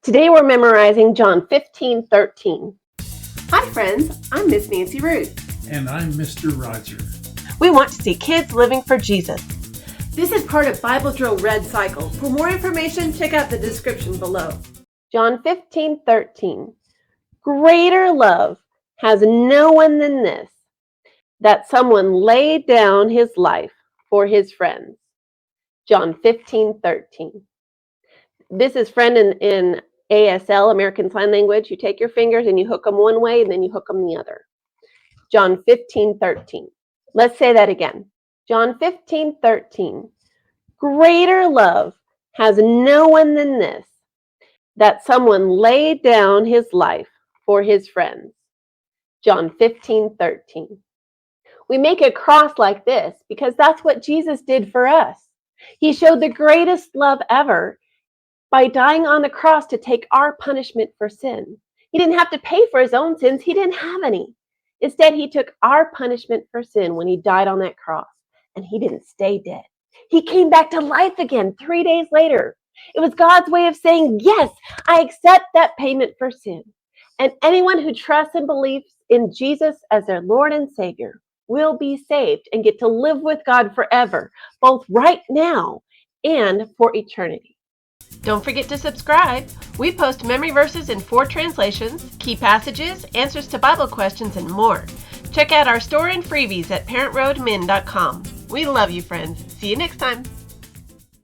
Today we're memorizing John 15:13. Hi friends, I'm Miss Nancy Ruth. And I'm Mr. Roger. We want to see kids living for Jesus. This is part of Bible Drill Red Cycle. For more information, check out the description below. John 15:13. Greater love has no one than this, that someone laid down his life for his friends. John 15:13. This is friend in ASL, American Sign Language. You take your fingers and you hook them one way and then you hook them the other. John 15:13. Let's say that again. John 15:13. Greater love has no one than this, that someone laid down his life for his friends. John 15:13. We make a cross like this because that's what Jesus did for us. He showed the greatest love ever by dying on the cross to take our punishment for sin. He didn't have to pay for his own sins. He didn't have any. Instead, he took our punishment for sin when he died on that cross, and he didn't stay dead. He came back to life again 3 days later. It was God's way of saying, yes, I accept that payment for sin. And anyone who trusts and believes in Jesus as their Lord and Savior will be saved and get to live with God forever, both right now and for eternity. Don't forget to subscribe. We post memory verses in 4 translations, key passages, answers to Bible questions, and more. Check out our store and freebies at parentroadmin.com. We love you, friends. See you next time.